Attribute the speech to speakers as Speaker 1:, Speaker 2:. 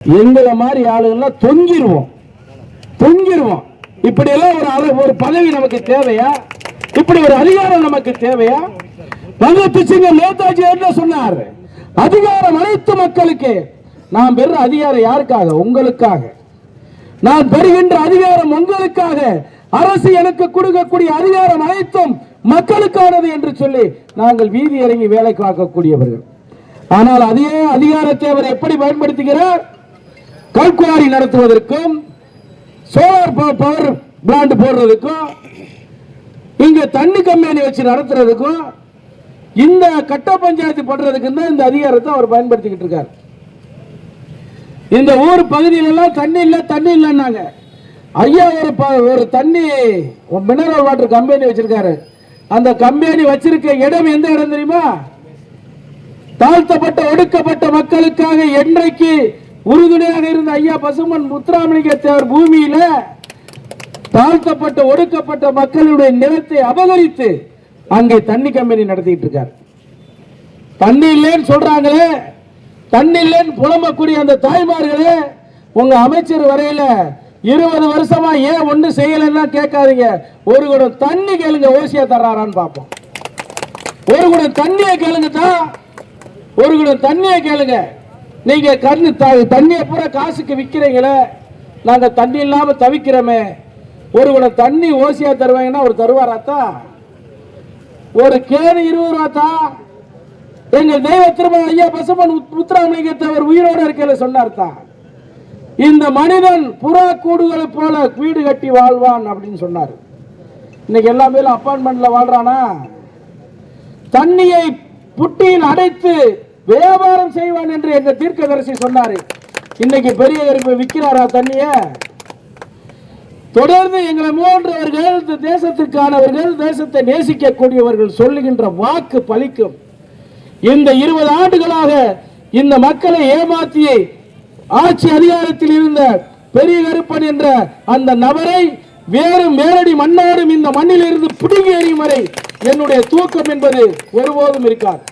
Speaker 1: எங்களை மாதிரி ஆளுங்கள்லாம் தொங்கிடுவோம். இப்படி எல்லாம் ஒரு பதவி நமக்கு தேவையா? இப்படி ஒரு அதிகாரம் நமக்கு தேவையா? பகத் சிங் நேதாஜி என்ன சொன்னார்? அதிகாரம் அனைத்து மக்களுக்கு. நாம் பெறுற அதிகாரம் யாருக்காக? உங்களுக்காக. நான் பெறுகின்ற அதிகாரம் உங்களுக்காக. அரசு எனக்கு கொடுக்கக்கூடிய அதிகாரம் அனைத்தும் மக்களுக்கானது என்று சொல்லி நாங்கள் வீதி இறங்கி வேலை பார்க்கக்கூடியவர்கள். ஆனால் அதே அதிகாரத்தை அவர் எப்படி பயன்படுத்துகிறார்? கல்குவாரி நடத்துவதற்கும், சோலார் பவர் பிளான்ட் போடுறதுக்கும், இங்க தண்ணி கம்பெனி வச்சு நடத்துறதுக்கும், இந்த கட்ட பஞ்சாயத்து பண்றதுக்கு தான் இந்த அதிகாரத்தை அவர் பயன்படுத்திக்கிட்டு இருக்கார். இந்த ஊர் பகுதியிலெல்லாம் தண்ணி இல்லைன்னாங்க. ஐயா ஒரு தண்ணி மினரல் வாட்டர் கம்பெனி வச்சிருக்காரு. அந்த கம்பெனி வச்சிருக்க இடம் எந்த இடம் தெரியுமா? தாழ்த்தப்பட்ட ஒடுக்கப்பட்ட மக்களுக்காக என்றைக்கு உறுதுணையாக இருந்த ஐயா பசுமன் முத்துராமலிங்க தேவர் பூமியில தாழ்த்தப்பட்ட ஒடுக்கப்பட்ட மக்களுடைய நிலத்தை அபகரித்து அங்கே தண்ணி கம்பெனி நடத்திட்டு இருக்கார். தண்ணி இல்லைன்னு சொல்றாங்களே, தண்ணி இல்லைன்னு புலம்பக்கூடிய அந்த தாய்மார்களே, உங்க அமைச்சர் வரையில 20 வருஷமா ஏன் ஒண்ணு செய்யலன்னா கேட்காதீங்க. ஒரு குடம் தண்ணி கேளுங்க, ஓசியா தர்றாரான்னு பார்ப்போம். ஒரு குடம் தண்ணியை கேளுங்க தான், ஒரு குடம் தண்ணியை கேளுங்க. நீங்க தண்ணியை பூரா காசுக்கு விற்கிறீங்களே, நாங்க தண்ணி இல்லாம தவிக்கிறோமே. ஒரு குடம் தண்ணி ஓசியா தருவாங்கன்னா ஒரு தருவாராத்தா? ஒரு கேணி 20 ரூபா தான். எங்க தெய்வ திருமண ஐயா பசுமன் முத்துராமலிங்க தேவர் உயிரோடு இருக்கையில சொன்னார்த்தா, இந்த மனிதன் புறா கூடுகளை போல வீடு கட்டி வாழ்வான் அப்படின்னு சொன்னார். இன்னைக்கு எல்லா பேரும் அப்பார்ட்மெண்ட்ல வாழ்றானா? தண்ணியை புட்டியில் அடைத்து வியாபாரம் செய்வான் என்று எங்க தீர்க்கதரிசி சொன்னாரு. இன்னைக்கு பெரிய விற்கிறாரா தண்ணிய? தொடர்ந்து எங்களை போன்றவர்கள், தேசத்திற்கானவர்கள், தேசத்தை நேசிக்கக்கூடியவர்கள் சொல்லுகின்ற வாக்கு பலிக்கும். இந்த 20 ஆண்டுகளாக இந்த மக்களை ஏமாற்றி ஆட்சி அதிகாரத்தில் இருந்த பெரிய கருப்பன் என்ற அந்த நபரை வேறும் வேரடி மண்ணோடும் இந்த மண்ணில் இருந்து பிடுங்கி எறியும் வரை என்னுடைய தூக்கம் என்பது ஒருபோதும் இருக்காது.